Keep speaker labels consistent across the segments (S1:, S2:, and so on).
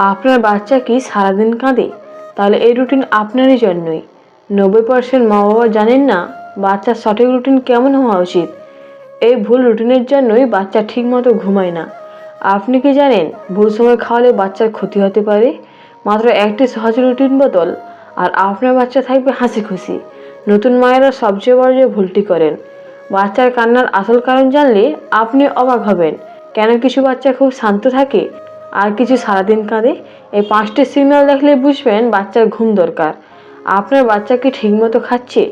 S1: আপনার বাচ্চা কি সারাদিন কাঁদে? তাহলে এই রুটিন আপনারই জন্যই। 90% মা বাবা জানেন না বাচ্চার সঠিক রুটিন কেমন হওয়া উচিত। এই ভুল রুটিনের জন্যই বাচ্চা ঠিকমতো ঘুমায় না। আপনি কি জানেন ভুল সময় খাওয়ালে বাচ্চার ক্ষতি হতে পারে? মাত্র একটি সহজ রুটিন বদল আর আপনার বাচ্চা থাকবে হাসি খুশি। নতুন মায়েরা সবচেয়ে বড় যে ভুলটি করেন, বাচ্চার কান্নার আসল কারণ জানলে আপনি অবাক হবেন। কেন কিছু বাচ্চা খুব শান্ত থাকে আর কিছু সারাদিন কাঁদে। এই 5টি সিগন্যাল দেখলে বুঝবেন বাচ্চার ঘুম দরকার। আপনার বাচ্চা কি ঠিকমতো খাচ্ছে?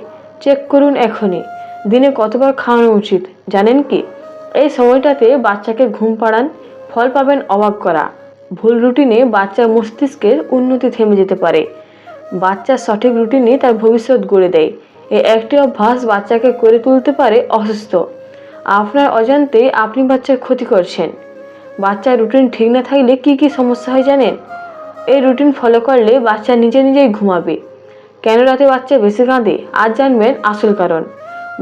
S1: চেক করুন এখনই। দিনে কতবার খাওয়ানো উচিত জানেন কি? এই সময়টাতে বাচ্চাকে ঘুম পাড়ান, ফল পাবেন অবাক করা। ভুল রুটিনে বাচ্চার মস্তিষ্কের উন্নতি থেমে যেতে পারে। বাচ্চার সঠিক রুটিনে তার ভবিষ্যৎ গড়ে দেয়। এই একটি অভ্যাস বাচ্চাকে করে তুলতে পারে অসুস্থ। আপনার অজান্তেই আপনি বাচ্চার ক্ষতি করছেন। বাচ্চার রুটিন ঠিক না থাকলে কি কি সমস্যা হয় জানেন? এই রুটিন ফলো করলে বাচ্চা নিজে নিজেই ঘুমাবে। কেন রাতে বাচ্চা বেশি কাঁদে আজ জানবেন আসল কারণ।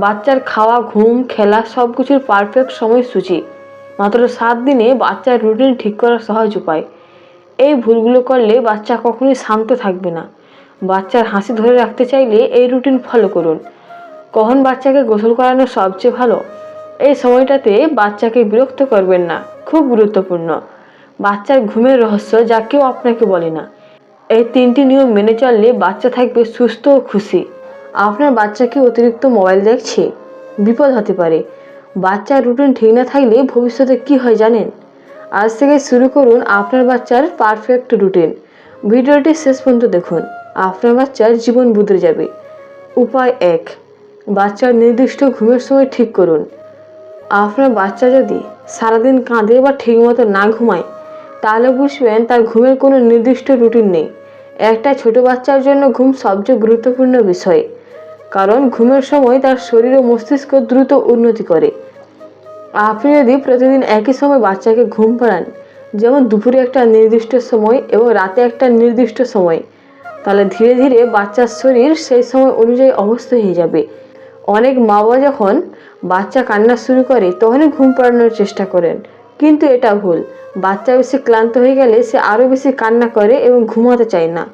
S1: বাচ্চার খাওয়া, ঘুম, খেলা সব কিছুর পারফেক্ট সময়সূচি। মাত্র 7 দিনে বাচ্চার রুটিন ঠিক করার সহজ উপায়। এই ভুলগুলো করলে বাচ্চা কখনোই শান্ত থাকবে না। বাচ্চার হাসি ধরে রাখতে চাইলে এই রুটিন ফলো করুন। কখন বাচ্চাকে গোসল করানো সবচেয়ে ভালো? এই সময়টাতে বাচ্চাকে বিরক্ত করবেন না, খুব গুরুত্বপূর্ণ। বাচ্চার ঘুমের রহস্য যা কেউ আপনাকে বলে না। এই 3টি নিয়ম মেনে চললে বাচ্চা থাকবে সুস্থ ও খুশি। আপনার বাচ্চা কি অতিরিক্ত মোবাইল দেখছে? বিপদ হতে পারে। বাচ্চার রুটিন ঠিক না থাকলে ভবিষ্যতে কি হয় জানেন? আজ থেকে শুরু করুন আপনার বাচ্চার পারফেক্ট রুটিন। ভিডিওটি শেষ পর্যন্ত দেখুন, আপনার বাচ্চার জীবন বদলে যাবে। উপায় 1, বাচ্চার নির্দিষ্ট ঘুমের সময় ঠিক করুন। আপনার বাচ্চা যদি সারাদিন কাঁদে বা ঠিকমতো না ঘুমায়, তাহলে বুঝবেন তার ঘুমের কোনো নির্দিষ্ট রুটিন নেই। একটা ছোট বাচ্চার জন্য ঘুম সবচেয়ে গুরুত্বপূর্ণ বিষয়, কারণ ঘুমের সময় তার শরীর ও মস্তিষ্ক দ্রুত উন্নতি করে। আপনি যদি প্রতিদিন একই সময় বাচ্চাকে ঘুম পাড়ান, যেমন দুপুরে একটা নির্দিষ্ট সময় এবং রাতে একটা নির্দিষ্ট সময়, তাহলে ধীরে ধীরে বাচ্চার শরীর সেই সময় অনুযায়ী অভ্যস্ত হয়ে যাবে। অনেক মা বাবা যখন বাচ্চা কান্না শুরু করে তখনই ঘুম পাড়ানোর চেষ্টা করেন, কিন্তু এটা ভুল। বাচ্চা বেশি ক্লান্ত হয়ে গেলে সে আরও বেশি কান্না করে এবং ঘুমাতে চায় না।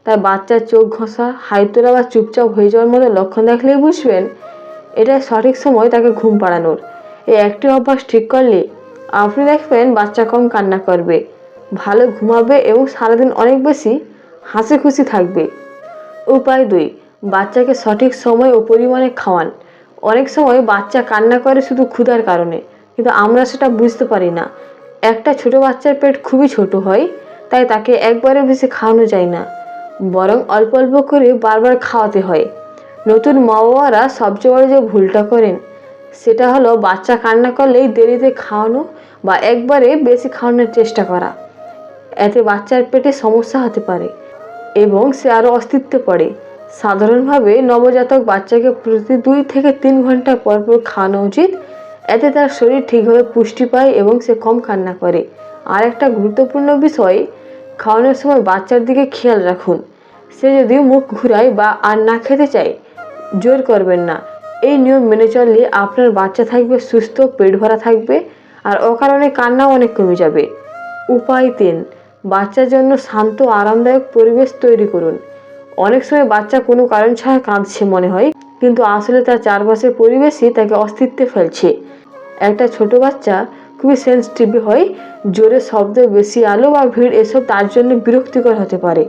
S1: তাই বাচ্চার চোখ ঘষা, হাই তোলা বা চুপচাপ হয়ে যাওয়ার মতো লক্ষণ দেখলেই বুঝবেন এটাই সঠিক সময় তাকে ঘুম পাড়ানোর। এই একটি অভ্যাস ঠিক করলে আপনি দেখবেন বাচ্চা কম কান্না করবে, ভালো ঘুমাবে এবং সারাদিন অনেক বেশি হাসি খুশি থাকবে। উপায় 2, বাচ্চাকে সঠিক সময় ও পরিমাণে খাওয়ান। অনেক সময় বাচ্চা কান্না করে শুধু ক্ষুধার কারণে, কিন্তু আমরা সেটা বুঝতে পারি না। একটা ছোট বাচ্চার পেট খুবই ছোট হয়, তাই তাকে একবারে বেশি খাওয়ানো যায় না, বরং অল্প অল্প করে বারবার খাওয়াতে হয়। নতুন মা বাবারা সবচেয়ে বড় যে ভুলটা করেন সেটা হলো বাচ্চা কান্না করলেই দেরিতে খাওয়ানো বা একবারে বেশি খাওয়ানোর চেষ্টা করা। এতে বাচ্চার পেটে সমস্যা হতে পারে এবং সে আরও অস্তিত্বে পড়ে। সাধারণভাবে নবজাতক বাচ্চাকে প্রতি 2 থেকে 3 ঘন্টা পর পর খাওয়ানো উচিত। এতে তার শরীর ঠিকভাবে পুষ্টি পায় এবং সে কম কান্না করে। আর একটা গুরুত্বপূর্ণ বিষয়, খাওয়ানোর সময় বাচ্চার দিকে খেয়াল রাখুন। সে যদি মুখ ঘুরায় বা আর না খেতে চায়, জোর করবেন না। এই নিয়ম মেনে চললে আপনার বাচ্চা থাকবে সুস্থ, পেট ভরা থাকবে আর অকারণে কান্নাও অনেক কমে যাবে। উপায় 3, বাচ্চার জন্য শান্ত আরামদায়ক পরিবেশ তৈরি করুন। অনেক সময় বাচ্চা কোনো কারণ ছাড়া কাঁদছে মনে হয়, কিন্তু আসলে তার চারপাশের পরিবেশই তাকে অস্তিত্বে ফেলছে। একটা ছোট বাচ্চা খুবই সেন্সিটিভ হয়। জোরে শব্দ, বেশি আলো বা ভিড় এসব তার জন্য বিরক্তিকর হতে পারে।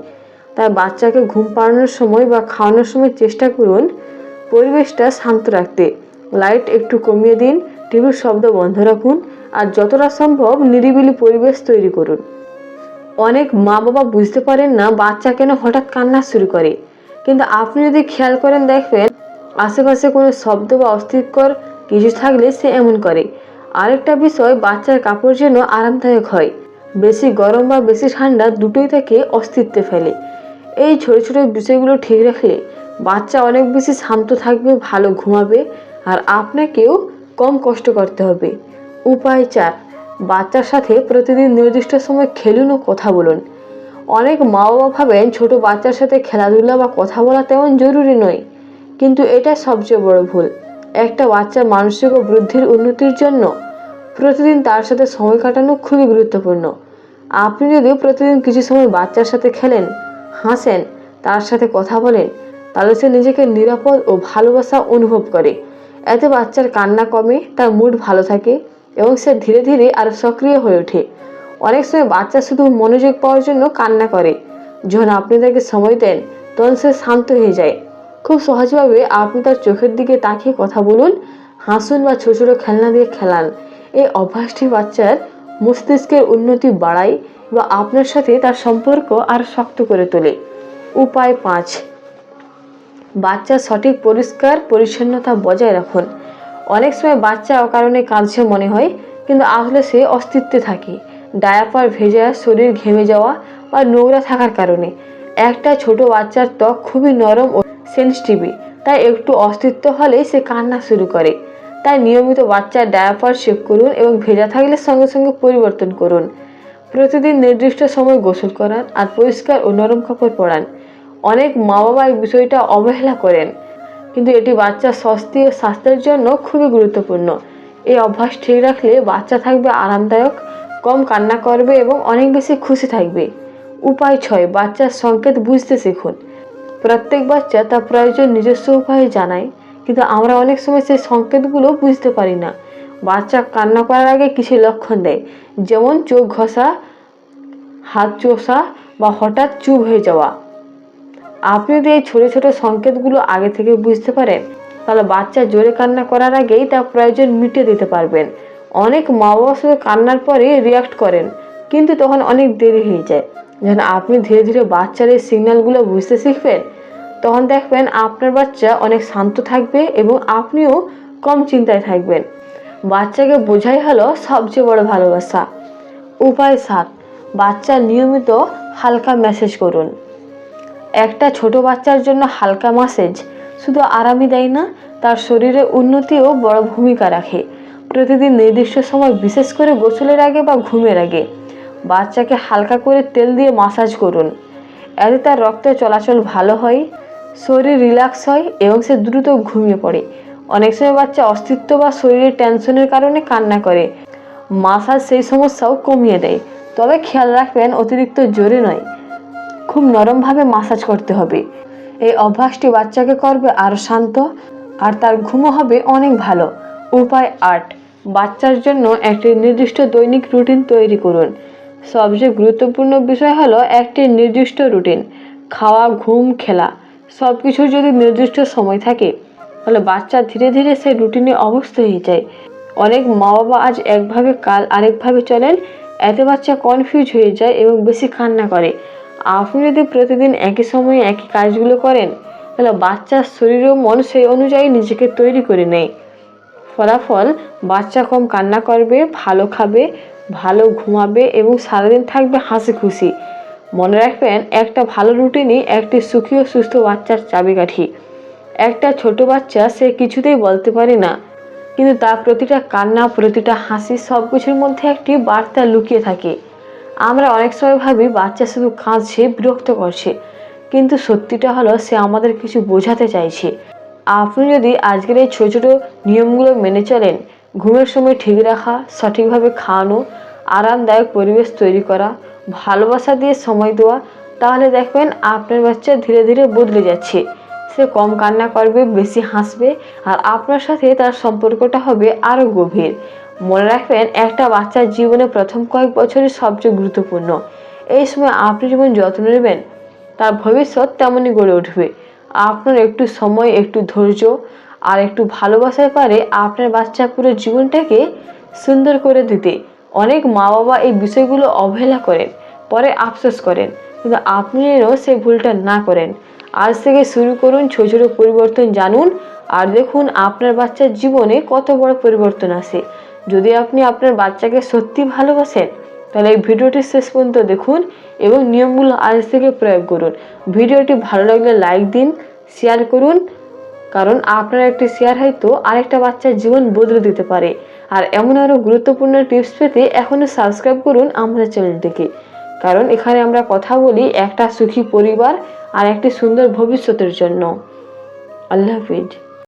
S1: তাই বাচ্চাকে ঘুম পাড়ানোর সময় বা খাওয়ানোর সময় চেষ্টা করুন পরিবেশটা শান্ত রাখতে। লাইট একটু কমিয়ে দিন, টিভির শব্দ বন্ধ রাখুন আর যতটা সম্ভব নিরিবিলি পরিবেশ তৈরি করুন। অনেক মা বাবা বুঝতে পারেন না বাচ্চা কেন হঠাৎ কান্না শুরু করে, কিন্তু আপনি যদি খেয়াল করেন দেখবেন আশেপাশে কোনো শব্দ বা অস্বস্তিকর কিছু থাকলে সে এমন করে। আরেকটা বিষয়, বাচ্চার কাপড় যেন আরামদায়ক হয়। বেশি গরম বা বেশি ঠান্ডা দুটোই তাকে অস্তিত্বে ফেলে। এই ছোট ছোট বিষয়গুলো ঠিক রাখলে বাচ্চা অনেক বেশি শান্ত থাকবে, ভালো ঘুমাবে আর আপনাকেও কম কষ্ট করতে হবে। উপায় 4, বাচ্চার সাথে প্রতিদিন নির্দিষ্ট সময় খেলুন ও কথা বলুন। অনেক মা বাবা ভাবেন ছোট বাচ্চার সাথে খেলাধুলা বা কথা বলা তেমন জরুরি নয়, কিন্তু এটা সবচেয়ে বড় ভুল। একটা বাচ্চার মানসিক ও বুদ্ধির উন্নতির জন্য প্রতিদিন তার সাথে সময় কাটানো খুবই গুরুত্বপূর্ণ। আপনি যদি প্রতিদিন কিছু সময় বাচ্চার সাথে খেলেন, হাসেন, তার সাথে কথা বলেন, তাহলে সে নিজেকে নিরাপদ ও ভালোবাসা অনুভব করে। এতে বাচ্চার কান্না কমে, তার মুড ভালো থাকে এবং সে ধীরে ধীরে আরও সক্রিয় হয়ে ওঠে। অনেক সময় বাচ্চা শুধু মনোযোগ পাওয়ার জন্য কান্না করে। যখন আপনি তাকে সময় দেন তখন সে শান্ত হয়ে যায়। খুব সহজভাবে আপনি তার চোখের দিকে তাকিয়ে কথা বলুন, হাসুন বা ছোট ছোট খেলনা দিয়ে খেলান। এই অভ্যাসটি বাচ্চার মস্তিষ্কের উন্নতি বাড়ায় বা আপনার সাথে তার সম্পর্ক আরও শক্ত করে তোলে। উপায় 5, বাচ্চার সঠিক পরিষ্কার পরিচ্ছন্নতা বজায় রাখুন। অনেক সময় বাচ্চা অকারণে কাঁদছে মনে হয়, কিন্তু আসলে সে অস্তিত্বে থাকে। ডায়াপার ভেজা, শরীর ঘেমে যাওয়া বা নোংরা থাকার কারণে। একটা ছোট বাচ্চার ত্বক খুবই নরম ও সেনসিটিভ, তাই একটু অস্তিত্ব হলেই সে কান্না শুরু করে। তাই নিয়মিত বাচ্চার ডায়াপার চেক করুন এবং ভেজা থাকলে সঙ্গে সঙ্গে পরিবর্তন করুন। প্রতিদিন নির্দিষ্ট সময় গোসল করান আর পরিষ্কার ও নরম কাপড় পরান। অনেক মা বাবা এই বিষয়টা অবহেলা করেন, কিন্তু এটি বাচ্চার স্বস্তি ও স্বাস্থ্যের জন্য খুবই গুরুত্বপূর্ণ। এই অভ্যাস ঠিক রাখলে বাচ্চা থাকবে আরামদায়ক, কম কান্না করবে এবং অনেক বেশি খুশি থাকবে। উপায় 6, বাচ্চার সংকেত বুঝতে শিখুন। প্রত্যেক বাচ্চা তার প্রয়োজন নিজস্ব উপায়ে জানায়, কিন্তু আমরা অনেক সময় সেই সংকেতগুলো বুঝতে পারি না। বাচ্চা কান্না করার আগে কিছু লক্ষণ দেয়, যেমন চোখ ঘষা, হাত চোষা বা হঠাৎ চুপ হয়ে যাওয়া। আপনি যদি এই ছোট ছোট সংকেতগুলো আগে থেকে বুঝতে পারেন, তাহলে বাচ্চা জোরে কান্না করার আগেই তার প্রয়োজন মিটিয়ে দিতে পারবেন। অনেক মা বাবা শুধু কান্নার পরে রিয়াক্ট করেন, কিন্তু তখন অনেক দেরি হয়ে যায়। যখন আপনি ধীরে ধীরে বাচ্চার এই সিগন্যালগুলো বুঝতে শিখবেন, তখন দেখবেন আপনার বাচ্চা অনেক শান্ত থাকবে এবং আপনিও কম চিন্তায় থাকবেন। বাচ্চাকে বোঝাই হলো সবচেয়ে বড় ভালোবাসা। উপায় 7, বাচ্চা নিয়মিত হালকা ম্যাসেজ করুন। একটা ছোট বাচ্চার জন্য হালকা ম্যাসেজ শুধু আরামই দেয় না, তার শরীরের উন্নতিও বড় ভূমিকা রাখে। প্রতিদিন নির্দিষ্ট সময়, বিশেষ করে গোসলের আগে বা ঘুমের আগে, বাচ্চাকে হালকা করে তেল দিয়ে মাসাজ করুন। এতে তার রক্ত চলাচল ভালো হয়, শরীর রিল্যাক্স হয় এবং সে দ্রুত ঘুমিয়ে পড়ে। অনেক সময় বাচ্চা অস্তিত্ব বা শরীরের টেনশনের কারণে কান্না করে। মাসাজ সেই সমস্যাও কমিয়ে দেয়, তবে খেয়াল রাখবেন অতিরিক্ত জোরে নয়, খুব নরমভাবে মাসাজ করতে হবে। এই অভ্যাসটি বাচ্চাকে করবে আরও শান্ত আর তার ঘুমও হবে অনেক ভালো। উপায় 8, বাচ্চার জন্য একটি নির্দিষ্ট দৈনিক রুটিন তৈরি করুন। সবচেয়ে গুরুত্বপূর্ণ বিষয় হলো একটি নির্দিষ্ট রুটিন। খাওয়া, ঘুম, খেলা সব কিছুর যদি নির্দিষ্ট সময় থাকে, তাহলে বাচ্চা ধীরে ধীরে সেই রুটিনে অভ্যস্ত হয়ে যায়। অনেক মা বাবা আজ একভাবে কাল আরেকভাবে চলেন, এতে বাচ্চা কনফিউজ হয়ে যায় এবং বেশি কান্না করে। আপনি যদি প্রতিদিন একই সময়ে একই কাজগুলো করেন, তাহলে বাচ্চার শরীর ও মন সেই অনুযায়ী নিজেকে তৈরি করে নেয়। ফলাফল, বাচ্চা কম কান্না করবে, ভালো খাবে, ভালো ঘুমাবে এবং সারাদিন থাকবে হাসি খুশি। মনে রাখবেন, একটা ভালো রুটিনই একটি সুখী ও সুস্থ বাচ্চার চাবিকাঠি। একটা ছোট বাচ্চা সে কিছুতেই বলতে পারে না, কিন্তু তার প্রতিটা কান্না, প্রতিটা হাসি, সব কিছুর মধ্যে একটি বার্তা লুকিয়ে থাকে। আমরা অনেক সময় ভাবি বাচ্চা শুধু কাঁদছে, বিরক্ত করছে, কিন্তু সত্যিটা হলো সে আমাদের কিছু বোঝাতে চাইছে। আপনি যদি আজকের এই ছোটো ছোটো নিয়মগুলো মেনে চলেন, ঘুমের সময় ঠিক রাখা, সঠিকভাবে খাওয়ানো, আরামদায়ক পরিবেশ তৈরি করা, ভালোবাসা দিয়ে সময় দেওয়া, তাহলে দেখবেন আপনার বাচ্চা ধীরে ধীরে বদলে যাচ্ছে। সে কম কান্না করবে, বেশি হাসবে আর আপনার সাথে তার সম্পর্কটা হবে আরও গভীর। মনে রাখবেন, একটা বাচ্চার জীবনে প্রথম কয়েক বছরই সবচেয়ে গুরুত্বপূর্ণ। এই সময় আপনি যেমন যত্ন নেবেন, তার ভবিষ্যৎ তেমনই গড়ে উঠবে। আপনার একটু সময়, একটু ধৈর্য আর একটু ভালোবাসার পারে আপনার বাচ্চা পুরো জীবনটাকে সুন্দর করে দিতে। অনেক মা বাবা এই বিষয়গুলো অবহেলা করেন, পরে আফসোস করেন, কিন্তু আপনি যেন সেই ভুলটা না করেন। আজ থেকে শুরু করুন, ছোট ছোট পরিবর্তন জানুন আর দেখুন আপনার বাচ্চার জীবনে কত বড় পরিবর্তন আসে। যদি আপনি আপনার বাচ্চাকে সত্যি ভালোবাসেন, তাহলে এই ভিডিওটি শেষ পর্যন্ত দেখুন এবং নিয়মগুলো আজ থেকে প্রয়োগ করুন। ভিডিওটি ভালো লাগলে লাইক দিন, শেয়ার করুন, কারণ আপনার একটি শেয়ার হয়তো আরেকটা বাচ্চার জীবন বদলে দিতে পারে। আর এমন আরও গুরুত্বপূর্ণ টিপস পেতে এখনই সাবস্ক্রাইব করুন আমাদের চ্যানেলটিকে, কারণ এখানে আমরা কথা বলি একটা সুখী পরিবার আর একটি সুন্দর ভবিষ্যতের জন্য। আল্লাহ হাফিজ।